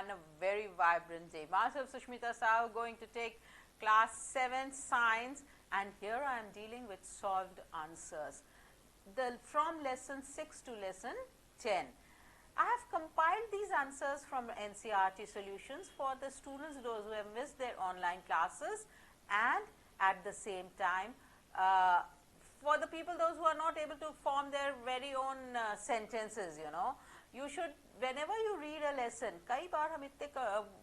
and a very vibrant day. Myself Sushmita Sahu going to take class 7 science, and here I am dealing with solved answers from lesson 6 to lesson 10. I have compiled these answers from NCERT solutions for the students, those who have missed their online classes, and at the same time for the people those who are not able to form their very own sentences, you should, whenever you read a lesson, कई बार हम इतने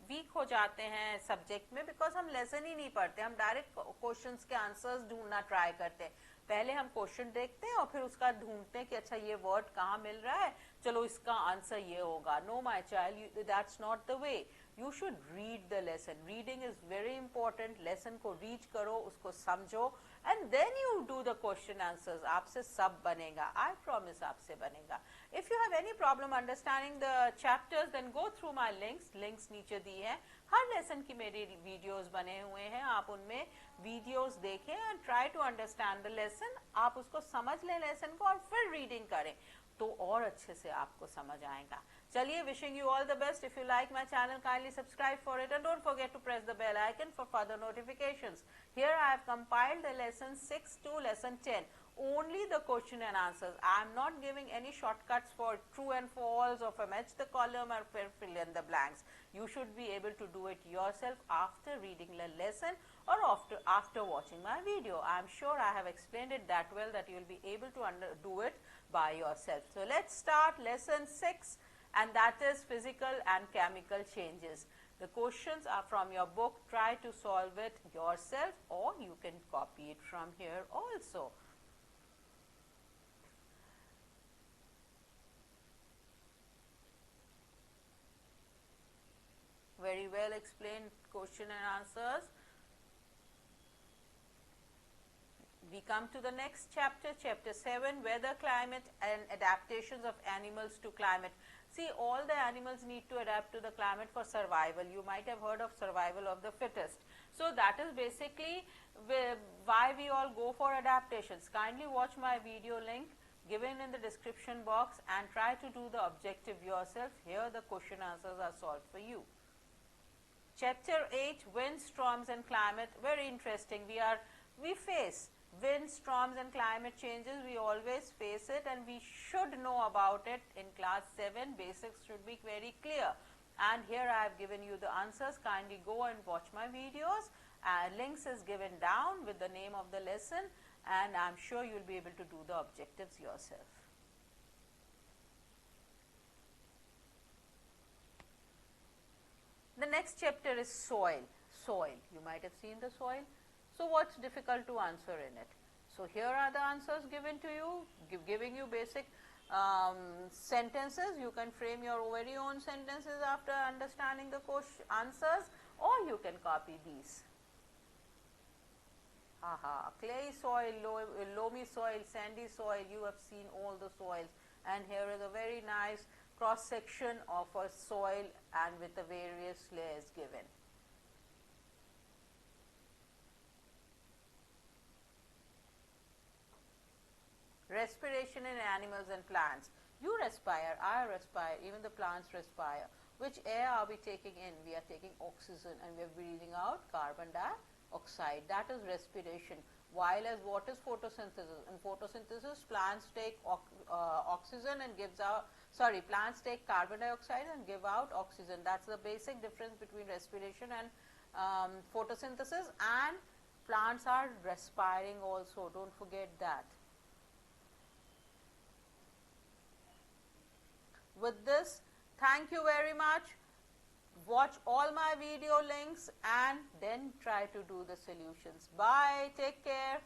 week हो जाते हैं subject में because हम lesson ही नहीं पढ़ते, हम डायरेक्ट क्वेश्चंस के आंसर्स ढूंढना ट्राई करते हैं. पहले हम क्वेश्चन देखते हैं और फिर उसका ढूंढते हैं कि अच्छा ये वर्ड कहाँ मिल रहा है, चलो इसका आंसर ये होगा. No my child, that's not the way. You should read the lesson. Reading is very important. Lesson को रीड करो, उसको समझो, and then you do the question answers. आपसे सब बनेगा, I promise आपसे बनेगा. If you have any problem understanding the chapters, then go through my links नीचे दी है. हर लेसन की मेरी वीडियोस बने हुए हैं, आप उनमें वीडियोस देखें and try to understand the lesson. आप उसको समझ लें लेसन को और फिर रीडिंग करें तो और अच्छे से आपको समझ आएगा. चलिए, wishing you all the best. If you like my channel, kindly subscribe for it and don't forget to press the bell icon for further notifications. Here I have compiled the lesson 6 to lesson 10. Only the question and answers. I am not giving any shortcuts for true and false or for match the column or fill in the blanks. You should be able to do it yourself after reading the lesson or after watching my video. I am sure I have explained it that well that you will be able to do it by yourself. So let's start lesson 6, and that is physical and chemical changes. The questions are from your book. Try to solve it yourself or you can copy it from here also. Very well explained question and answers. We come to the next chapter, chapter 7, weather, climate and adaptations of animals to climate. See, all the animals need to adapt to the climate for survival. You might have heard of survival of the fittest. So that is basically why we all go for adaptations. Kindly watch my video link given in the description box and try to do the objective yourself. Here the question answers are solved for you. Chapter 8, wind, storms and climate. Very interesting. We face wind, storms and climate changes. We always face it and we should know about it. In class 7, basics should be very clear. And here I have given you the answers. Kindly go and watch my videos. Links is given down with the name of the lesson, and I am sure you will be able to do the objectives yourself. The next chapter is soil. Soil. You might have seen the soil. So what's difficult to answer in it? So here are the answers given to you, giving you basic sentences. You can frame your very own sentences after understanding the answers, or you can copy these. Clay soil, loamy soil, sandy soil, you have seen all the soils, and here is a very nice cross section of a soil and with the various layers given. Respiration in animals and plants. You respire, I respire, even the plants respire. Which air are we taking in? We are taking oxygen and we are breathing out carbon dioxide. That is respiration. While as what is photosynthesis? In photosynthesis, plants take oxygen and plants take carbon dioxide and give out oxygen. That's the basic difference between respiration and photosynthesis, and plants are respiring also. Don't forget that. With this, thank you very much. Watch all my video links and then try to do the solutions. Bye. Take care.